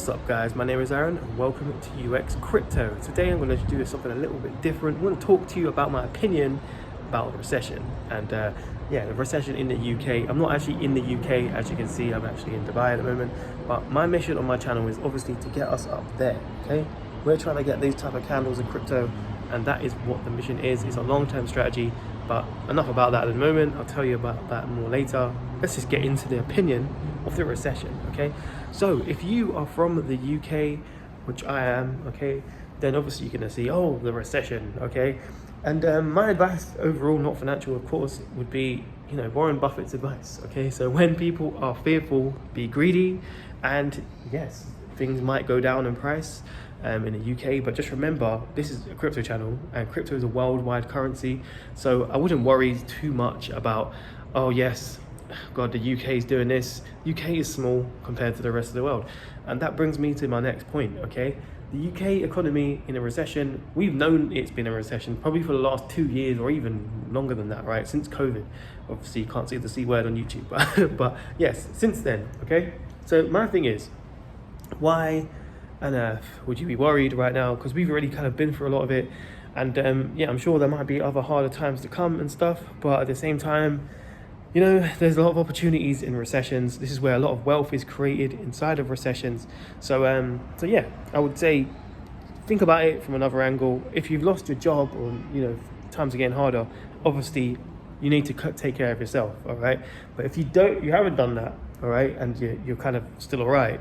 What's up guys, my name is Aaron and welcome to UX Crypto. Today I'm going to do something a little bit different. I want to talk to you about my opinion about the recession and the recession in the UK. I'm not actually in the UK, as you can see. I'm actually in Dubai at the moment, but my mission on my channel is obviously to get us up there. Okay, we're trying to get these type of candles in crypto, and that is what the mission is. It's a long-term strategy, but enough about that at the moment. I'll tell you about that more later. Let's just get into the opinion of the recession. Okay, so if you are from the UK, which I am, okay, then obviously you're gonna see, oh, the recession, okay. And my advice overall, not financial of course, would be, Warren Buffett's advice. Okay, so when people are fearful, be greedy, and yes, things might go down in price in the UK, but just remember, this is a crypto channel and crypto is a worldwide currency, so I wouldn't worry too much about, oh yes, God, the UK is doing this. UK is small compared to the rest of the world. And that brings me to my next point, okay? The UK economy in a recession, we've known it's been a recession probably for the last 2 years or even longer than that, right? Since COVID. Obviously you can't say the C word on YouTube, but yes, since then, okay? So my thing is, why on earth would you be worried right now? Because we've already kind of been through a lot of it. And I'm sure there might be other harder times to come and stuff, but at the same time, there's a lot of opportunities in recessions. This is where a lot of wealth is created inside of recessions. So yeah, I would say think about it from another angle. If you've lost your job or times are getting harder, obviously you need to take care of yourself, all right? But if you haven't done that, all right, and you're kind of still all right,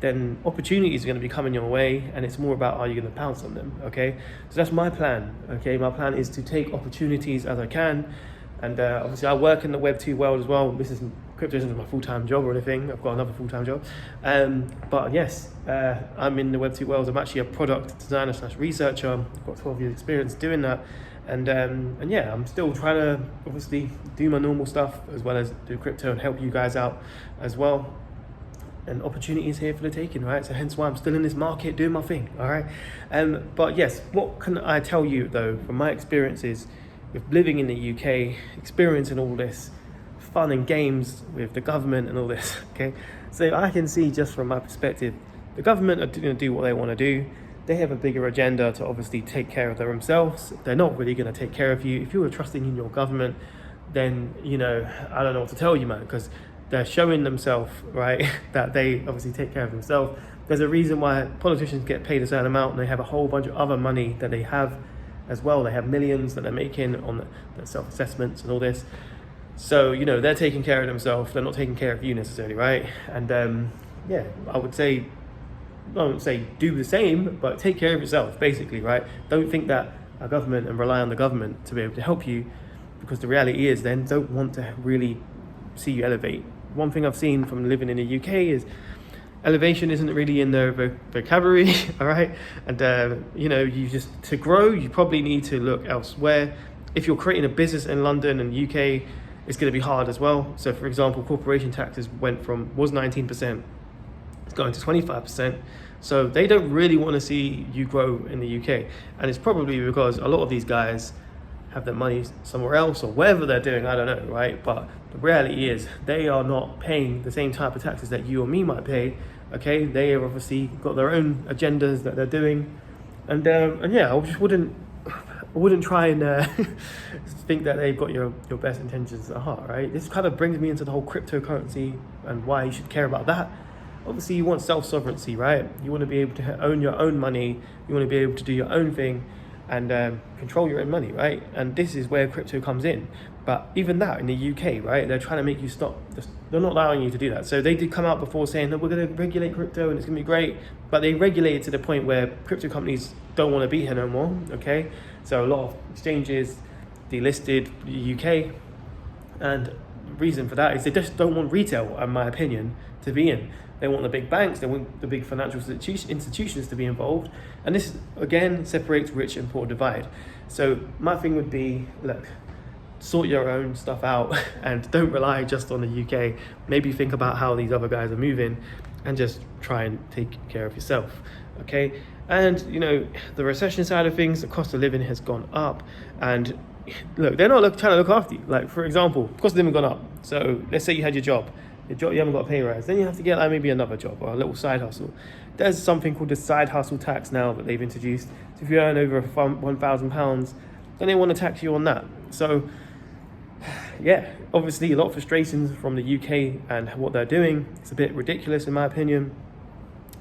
then opportunities are going to be coming your way, and it's more about, are you going to pounce on them, okay? So that's my plan, okay? My plan is to take opportunities as I can. And obviously I work in the Web 2 world as well. Crypto isn't my full-time job or anything. I've got another full-time job. But yes, I'm in the Web 2 world. I'm actually a product designer / researcher. I've got 12 years experience doing that. And yeah, I'm still trying to obviously do my normal stuff as well as do crypto and help you guys out as well. And opportunity is here for the taking, right? So hence why I'm still in this market doing my thing, all right? But yes, what can I tell you though, from my experiences, with living in the UK, experiencing all this fun and games with the government and all this, okay? So I can see just from my perspective, the government are going to do what they want to do. They have a bigger agenda to obviously take care of themselves. They're not really going to take care of you. If you were trusting in your government, then, I don't know what to tell you, man, because they're showing themselves, right, that they obviously take care of themselves. There's a reason why politicians get paid a certain amount and they have a whole bunch of other money that they have as well. They have millions that they're making on the self-assessments and all this. So, they're taking care of themselves. They're not taking care of you necessarily, right? And yeah, I wouldn't say do the same, but take care of yourself, basically, right? Don't think that a government and rely on the government to be able to help you, because the reality is they don't want to really see you elevate. One thing I've seen from living in the UK is elevation isn't really in their vocabulary, all right? And, to grow, you probably need to look elsewhere. If you're creating a business in London and UK, it's going to be hard as well. So, for example, corporation taxes was 19%, it's going to 25%. So they don't really want to see you grow in the UK. And it's probably because a lot of these guys have their money somewhere else or whatever they're doing, I don't know, right? But the reality is they are not paying the same type of taxes that you or me might pay, okay? They have obviously got their own agendas that they're doing. And yeah, I just wouldn't try and think that they've got your best intentions at heart, right? This kind of brings me into the whole cryptocurrency and why you should care about that. Obviously you want self-sovereignty, right? You want to be able to own your own money. You want to be able to do your own thing and control your own money, right? And this is where crypto comes in. But even that in the UK, right, they're trying to make you stop. They're not allowing you to do that. So they did come out before saying that we're going to regulate crypto and it's going to be great. But they regulated to the point where crypto companies don't want to be here no more, okay? So a lot of exchanges delisted the UK. And the reason for that is they just don't want retail, in my opinion, to be in. They want the big banks, they want the big financial institutions to be involved. And this, again, separates rich and poor divide. So my thing would be, look, sort your own stuff out and don't rely just on the UK. Maybe think about how these other guys are moving and just try and take care of yourself, okay? And, the recession side of things, the cost of living has gone up. And look, they're not trying to look after you. Like, for example, cost of living gone up. So let's say you had your job. your job, you haven't got a pay rise, then you have to get like maybe another job or a little side hustle. There's something called the side hustle tax now that they've introduced. So if you earn over £1,000, then they want to tax you on that. So yeah, obviously a lot of frustrations from the UK and what they're doing. It's a bit ridiculous in my opinion.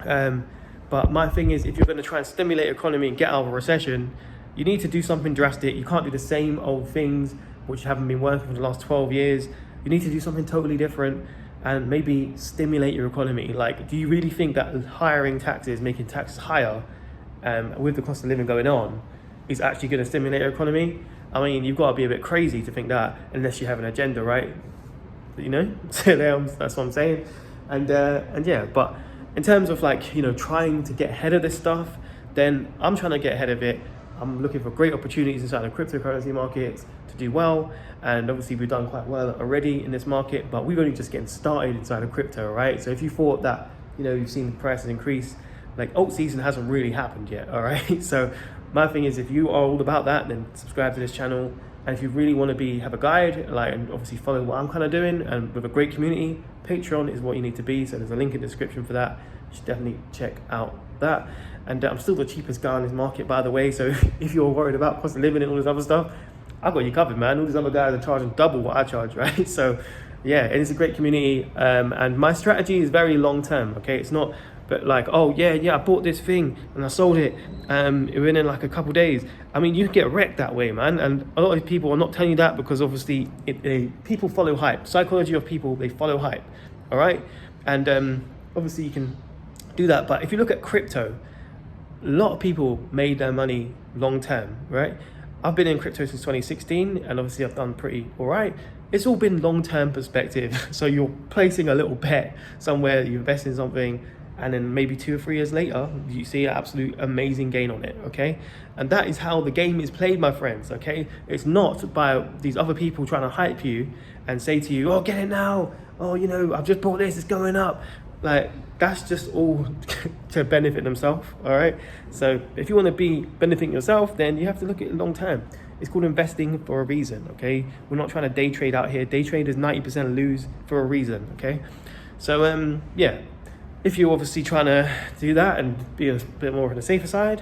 But my thing is, if you're going to try and stimulate the economy and get out of a recession, you need to do something drastic. You can't do the same old things which haven't been working for the last 12 years. You need to do something totally different and maybe stimulate your economy. Like, do you really think that hiring taxes, making taxes higher, with the cost of living going on, is actually going to stimulate your economy? I mean, you've got to be a bit crazy to think that, unless you have an agenda, right? You know, so that's what I'm saying. And yeah, but in terms of like, you know, trying to get ahead of this stuff, then I'm trying to get ahead of it. I'm looking for great opportunities inside the cryptocurrency markets to do well. And obviously we've done quite well already in this market, but we've only just getting started inside of crypto, right? So if you thought that, you know, you've seen the prices increase, like alt season hasn't really happened yet, all right? So my thing is, if you are all about that, then subscribe to this channel. And if you really want to have a guide, like, and obviously follow what I'm kind of doing, and with a great community, Patreon is what you need to be. So there's a link in the description for that. You should definitely check out that. And I'm still the cheapest guy in this market, by the way. So if you're worried about cost of living and all this other stuff, I've got you covered, man. All these other guys are charging double what I charge, right? So yeah, it is a great community. And my strategy is very long-term, okay? It's not, but like, oh yeah, I bought this thing and I sold it within like a couple days. I mean, you get wrecked that way, man. And a lot of people are not telling you that because obviously people follow hype. Psychology of people, they follow hype, all right? And obviously you can do that. But if you look at crypto, a lot of people made their money long-term, right? I've been in crypto since 2016 and obviously I've done pretty all right. It's all been long-term perspective. So you're placing a little bet somewhere, you invest in something, and then maybe 2 or 3 years later, you see an absolute amazing gain on it, okay? And that is how the game is played, my friends, okay? It's not by these other people trying to hype you and say to you, oh, get it now. Oh, you know, I've just bought this, it's going up. Like, that's just all to benefit themselves, all right? So if you want to be benefiting yourself, then you have to look at it long term. It's called investing for a reason, okay? We're not trying to day trade out here. Day traders 90% lose for a reason, okay? So, yeah. If you're obviously trying to do that and be a bit more on the safer side,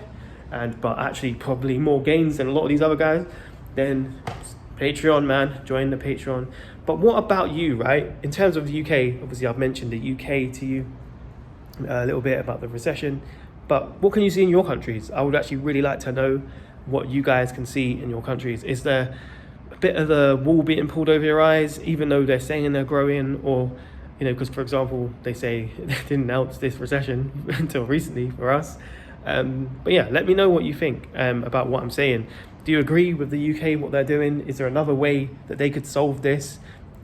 but actually probably more gains than a lot of these other guys, then Patreon, man, join the Patreon. But what about you, right? In terms of the UK, obviously I've mentioned the UK to you a little bit about the recession, but what can you see in your countries? I would actually really like to know what you guys can see in your countries. Is there a bit of the wool being pulled over your eyes, even though they're saying they're growing, or, you know, because for example, they say they didn't announce this recession until recently for us. But yeah, let me know what you think about what I'm saying. Do you agree with the UK, what they're doing? Is there another way that they could solve this?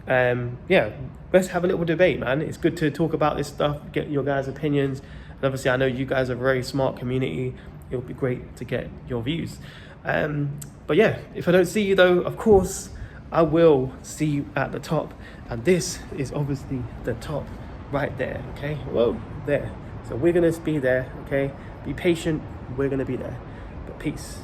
Yeah, let's have a little debate, man. It's good to talk about this stuff, get your guys' opinions. And obviously, I know you guys are a very smart community. It would be great to get your views. But yeah, if I don't see you though, of course, I will see you at the top. And this is obviously the top right there, okay? Whoa, there. So we're gonna be there, okay? Be patient, we're gonna be there. But peace.